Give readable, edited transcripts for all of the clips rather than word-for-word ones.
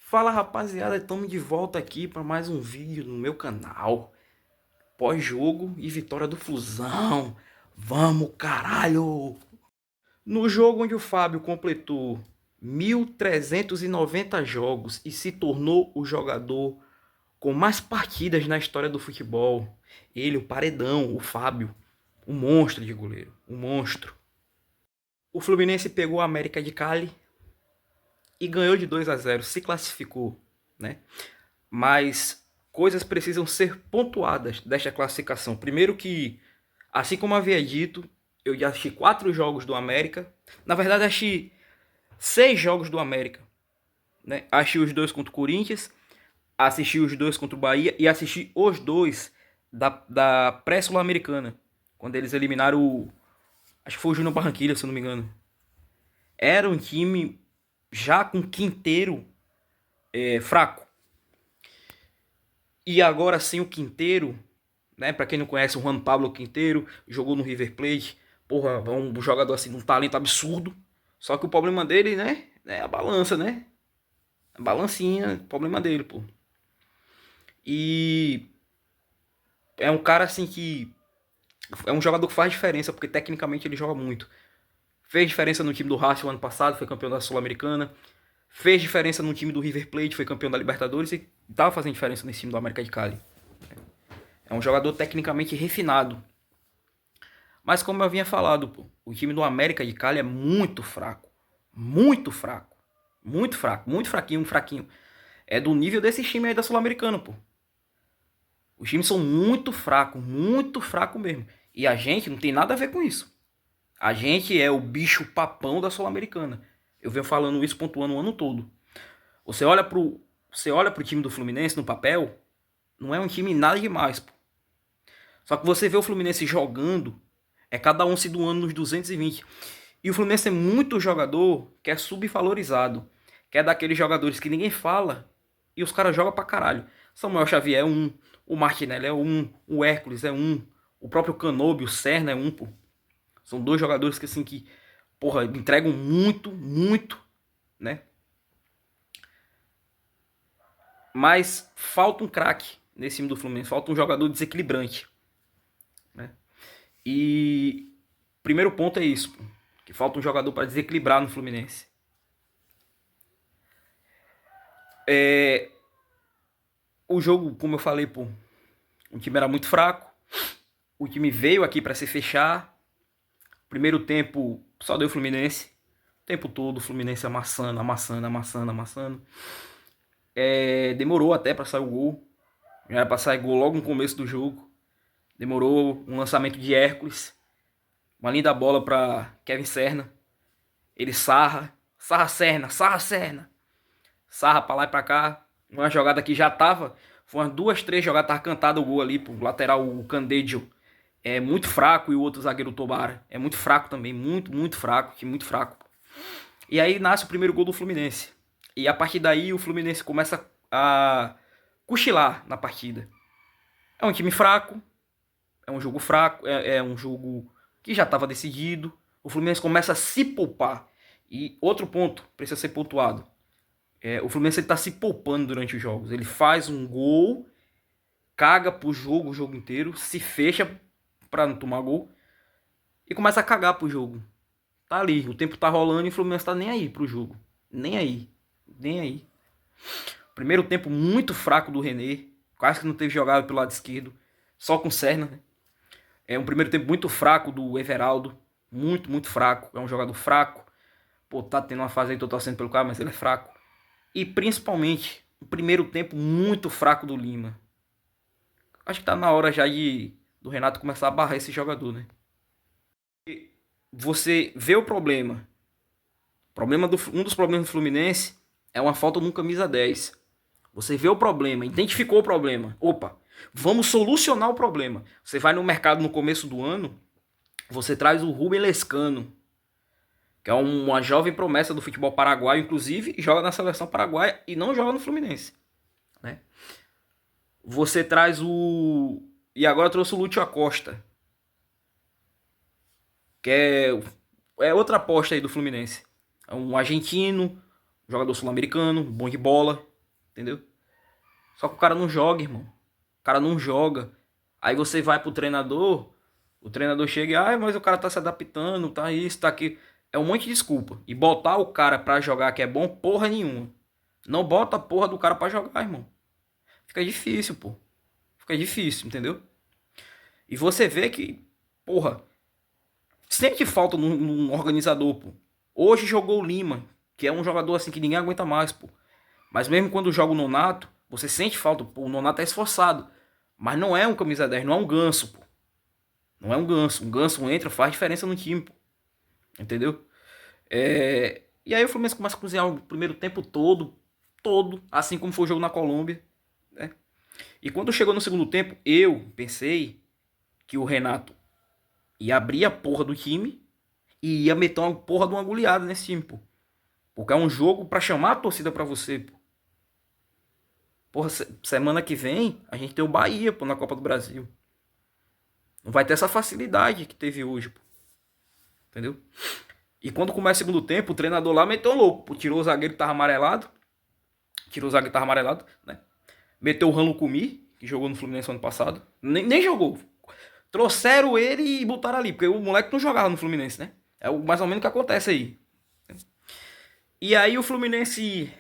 Fala rapaziada, estamos de volta aqui para mais um vídeo no meu canal. Pós-jogo e vitória do Flusão. Vamos, caralho! No jogo onde o Fábio completou 1.390 jogos e se tornou o jogador com mais partidas na história do futebol. Ele, o paredão, o Fábio, o monstro de goleiro, o monstro. O Fluminense pegou a América de Cali e ganhou de 2-0, se classificou, né? Mas coisas precisam ser pontuadas desta classificação. Primeiro que, assim como havia dito, eu já assisti 4 jogos do América. Na verdade, assisti 6 jogos do América. Né? Assisti os 2 contra o Corinthians, assisti os 2 contra o Bahia e assisti os 2 da pré-sul-americana. Quando eles eliminaram o... Acho que foi o Júnior Barranquilla, se eu não me engano. Era um time já com quinteiro fraco. E agora sim o Quinteiro, né? Pra quem não conhece, o Juan Pablo Quinteiro jogou no River Plate. Porra, é um jogador assim, de um talento absurdo. Só que o problema dele, né? É a balança, né? A balancinha, problema dele, pô. E é um cara assim que é um jogador que faz diferença, porque tecnicamente ele joga muito. Fez diferença no time do Racing ano passado, foi campeão da Sul-Americana. Fez diferença no time do River Plate, foi campeão da Libertadores e tava fazendo diferença nesse time do América de Cali. É um jogador tecnicamente refinado. Mas como eu havia falado, pô, o time do América de Cali é muito fraco. Muito fraco. Muito fraco. Muito fraquinho, fraquinho. É do nível desse time aí da Sul-Americana, pô. Os times são muito fraco mesmo. E a gente não tem nada a ver com isso. A gente é o bicho papão da Sul-Americana. Eu venho falando isso, pontuando o ano todo. Você olha pro time do Fluminense no papel, não é um time nada demais, pô. Só que você vê o Fluminense jogando, é cada um se doando nos 220. E o Fluminense é muito jogador que é subvalorizado. Que é daqueles jogadores que ninguém fala e os caras jogam pra caralho. Samuel Xavier é um, o Martinelli é um, o Hércules é um, o próprio Canobi, o Serna é um, pô. São dois jogadores que assim que, porra, entregam muito, né? Mas falta um craque nesse time do Fluminense, falta um jogador desequilibrante, né? E primeiro ponto é isso, pô, que falta um jogador para desequilibrar no Fluminense. O jogo, como eu falei, pô, o time era muito fraco. O time veio aqui para se fechar. Primeiro tempo só deu Fluminense. O tempo todo o Fluminense amassando. Demorou até para sair o gol. Já era para sair gol logo no começo do jogo. Demorou um lançamento de Hércules. Uma linda bola para Kevin Serna. Ele Serna. Sarra pra lá e pra cá. Uma jogada que já tava. Foi umas 2, 3 jogadas, tava cantado o gol ali pro lateral, o Candedio. É muito fraco e o outro zagueiro, o Tobara. É muito fraco também. Muito fraco. Que muito fraco. E aí nasce o primeiro gol do Fluminense. E a partir daí o Fluminense começa a cochilar na partida. É um time fraco. É um jogo fraco. É um jogo que já estava decidido. O Fluminense começa a se poupar. E outro ponto precisa ser pontuado. O Fluminense está se poupando durante os jogos. Ele faz um gol, caga pro jogo o jogo inteiro, se fecha para não tomar gol e começa a cagar pro jogo. Tá ali, o tempo tá rolando e o Fluminense tá nem aí pro jogo. Nem aí. Nem aí. Primeiro tempo muito fraco do René. Quase que não teve jogado pelo lado esquerdo. Só com o Serna, né? É um primeiro tempo muito fraco do Everaldo. Muito fraco. É um jogador fraco. Pô, tá tendo uma fase aí, tô torcendo pelo cara, mas ele é fraco. E principalmente, o primeiro tempo muito fraco do Lima. Acho que tá na hora já do Renato começar a barrar esse jogador, né? Você vê o problema. Um dos problemas do Fluminense é uma falta de um camisa 10. Você vê o problema, identificou o problema. Opa, vamos solucionar o problema. Você vai no mercado no começo do ano, você traz o Rubem Lescano, que é uma jovem promessa do futebol paraguaio, inclusive joga na seleção paraguaia e não joga no Fluminense, né? Você traz o... E agora trouxe o Lúcio Acosta, que é outra aposta aí do Fluminense. É um argentino, jogador sul-americano, bom de bola, entendeu? Só que o cara não joga, irmão. O cara não joga. Aí você vai pro treinador, o treinador chega e, mas o cara tá se adaptando, tá isso, tá aqui. É um monte de desculpa. E botar o cara pra jogar que é bom, porra nenhuma. Não bota a porra do cara pra jogar, irmão. Fica difícil, pô. Fica difícil, entendeu? E você vê que, porra, sente falta num organizador, pô. Hoje jogou o Lima, que é um jogador assim que ninguém aguenta mais, pô. Mas mesmo quando joga o Nonato, você sente falta, pô. O Nonato é esforçado. Mas não é um camisa 10, não é um ganso, pô. Não é um ganso. Um ganso entra, faz diferença no time, pô. Entendeu? E aí o Fluminense começa a cozinhar o primeiro tempo todo, assim como foi o jogo na Colômbia, né? E quando chegou no segundo tempo, eu pensei que o Renato ia abrir a porra do time e ia meter uma porra de uma goleada nesse time, pô. Porque é um jogo pra chamar a torcida pra você, pô. Porra, semana que vem a gente tem o Bahia, pô, na Copa do Brasil. Não vai ter essa facilidade que teve hoje, pô. Entendeu? E quando começa o segundo tempo, o treinador lá meteu um louco, pô. Tirou o zagueiro que tava amarelado. Né? Meteu o Ranlo Kumi, que jogou no Fluminense ano passado. Nem jogou. Trouxeram ele e botaram ali, porque o moleque não jogava no Fluminense, né? É mais ou menos o que acontece aí. E aí o Fluminense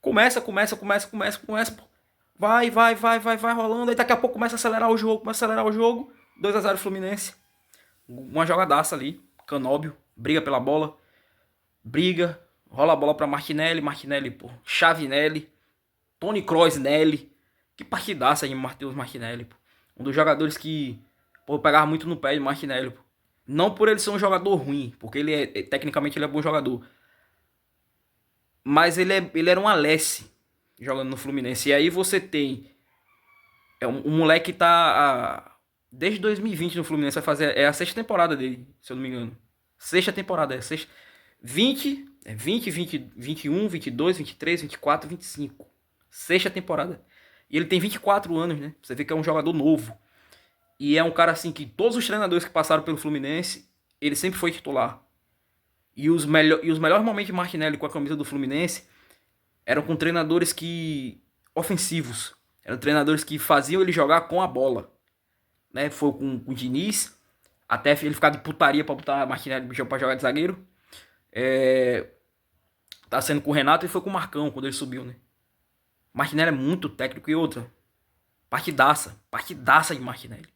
começa. Pô. Vai rolando. Aí daqui a pouco começa a acelerar o jogo. 2-0 Fluminense. Uma jogadaça ali. Canóbio. Briga pela bola. Rola a bola pra Martinelli, pô. Chavinelli. Tony Kroos Nelly. Que partidaça aí, Matheus Martinelli, pô. Um dos jogadores que, pô, pegava muito no pé de Martinelli, pô. Não por ele ser um jogador ruim, porque tecnicamente ele é bom jogador. Mas ele era um Alessi jogando no Fluminense. E aí você tem um moleque que tá desde 2020 no Fluminense, vai fazer a sexta temporada dele, se eu não me engano. Sexta temporada, sexta. 21, 22, 23, 24, 25. Sexta temporada. E ele tem 24 anos, né? Você vê que é um jogador novo. E é um cara assim que todos os treinadores que passaram pelo Fluminense, ele sempre foi titular. E os melhores momentos de Martinelli com a camisa do Fluminense eram com treinadores ofensivos. Eram treinadores que faziam ele jogar com a bola. Né? Foi com o Diniz, até ele ficar de putaria pra botar Martinelli pra jogar de zagueiro. Tá sendo com o Renato e foi com o Marcão quando ele subiu, né? Martinelli é muito técnico. E outra, partidaça de Martinelli.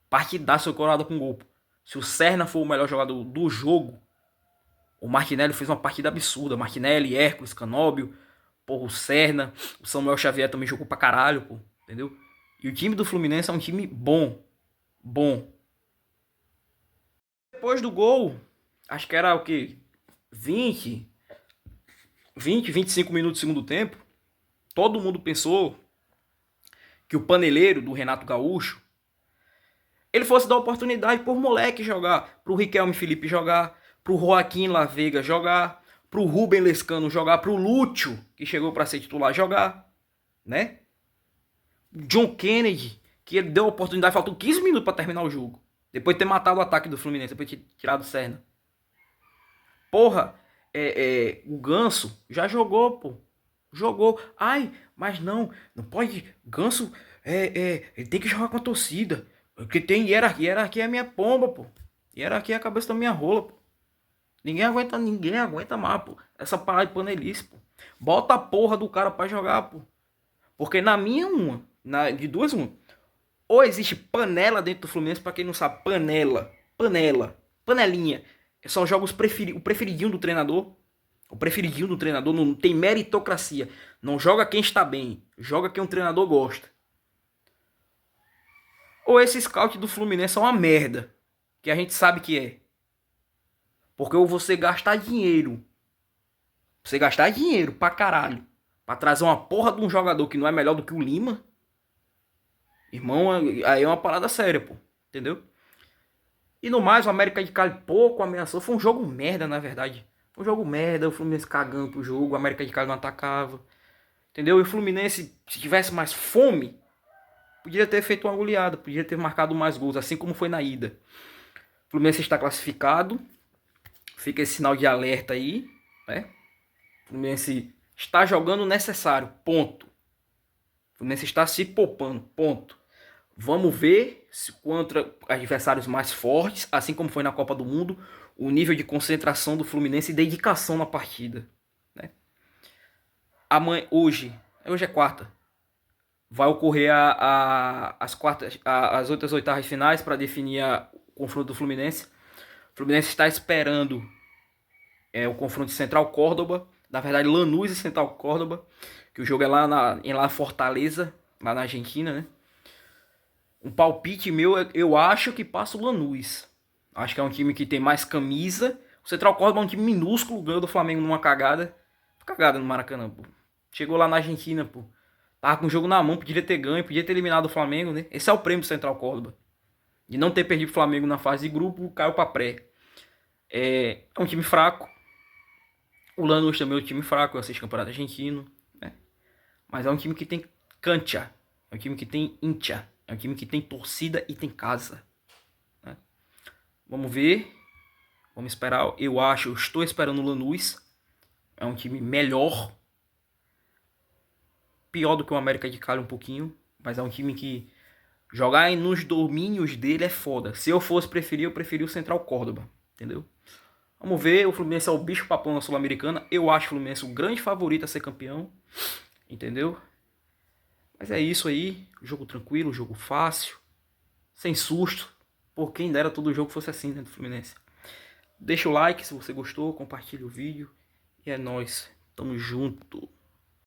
Partidaça coroada com gol. Se o Serna for o melhor jogador do jogo, o Martinelli fez uma partida absurda. Martinelli, Hércules, Canóbio, porra, o Serna, o Samuel Xavier também jogou pra caralho, pô, entendeu? E o time do Fluminense é um time bom. Depois do gol, acho que era o quê? 25 minutos do segundo tempo, todo mundo pensou que o paneleiro do Renato Gaúcho, ele fosse dar oportunidade pro moleque jogar, pro Riquelme Felipe jogar, pro Joaquim La Vega jogar, pro Rubem Lescano jogar, pro Lúcio, que chegou para ser titular, jogar, né? John Kennedy, que ele deu a oportunidade, faltou 15 minutos para terminar o jogo. Depois de ter matado o ataque do Fluminense, depois de ter tirado o Serna. Porra, o Ganso já jogou, pô. Jogou. Ai, mas não pode. Ganso, ele tem que jogar com a torcida. Porque tem hierarquia. Hierarquia é a minha pomba, pô. Hierarquia é a cabeça da minha rola, pô. Ninguém aguenta mais, pô. Essa parada de panelice, pô. Bota a porra do cara pra jogar, pô. Porque na minha de duas uma. Ou existe panela dentro do Fluminense, pra quem não sabe, panelinha. São jogos o preferidinho do treinador. O preferidinho do treinador não tem meritocracia. Não joga quem está bem, joga quem o treinador gosta. Ou esse scout do Fluminense é uma merda, que a gente sabe que é. Porque ou você gastar dinheiro pra caralho, pra trazer uma porra de um jogador que não é melhor do que o Lima, irmão, aí é uma parada séria, pô. Entendeu? E no mais, o América de Cali pouco ameaçou. Foi um jogo merda, na verdade. Foi um jogo merda, o Fluminense cagando pro jogo, o América de Cali não atacava. Entendeu? E o Fluminense, se tivesse mais fome, podia ter feito uma goleada, podia ter marcado mais gols, assim como foi na ida. O Fluminense está classificado. Fica esse sinal de alerta aí, né? O Fluminense está jogando o necessário, ponto. O Fluminense está se poupando, ponto. Vamos ver se contra adversários mais fortes, assim como foi na Copa do Mundo, o nível de concentração do Fluminense e dedicação na partida. Né? Amanhã, hoje é quarta, vai ocorrer as outras oitavas finais para definir o confronto do Fluminense. O Fluminense está esperando o confronto de Central Córdoba, na verdade Lanús e Central Córdoba, que o jogo é lá em Fortaleza, lá na Argentina, né? Um palpite meu, eu acho que passa o Lanús. Acho que é um time que tem mais camisa. O Central Córdoba é um time minúsculo, ganhou do Flamengo numa cagada. Cagada no Maracanã, pô. Chegou lá na Argentina, pô. Tava com o jogo na mão, podia ter ganho, podia ter eliminado o Flamengo, né? Esse é o prêmio do Central Córdoba. De não ter perdido o Flamengo na fase de grupo, caiu pra pré. É um time fraco. O Lanús também é um time fraco, eu assisto campeonato argentino. Né? Mas é um time que tem cancha. É um time que tem hincha. É um time que tem torcida e tem casa. Né? Vamos ver. Vamos esperar. Eu estou esperando o Lanús. É um time melhor. Pior do que o América de Cali um pouquinho. Mas é um time que jogar nos domínios dele é foda. Se eu fosse preferir, eu preferia o Central Córdoba. Entendeu? Vamos ver. O Fluminense é o bicho papão na Sul-Americana. Eu acho o Fluminense o grande favorito a ser campeão. Entendeu? Mas é isso aí. Jogo tranquilo, jogo fácil. Sem susto. Por quem dera todo jogo fosse assim, né, do Fluminense. Deixa o like se você gostou, compartilha o vídeo. E é nóis. Tamo junto.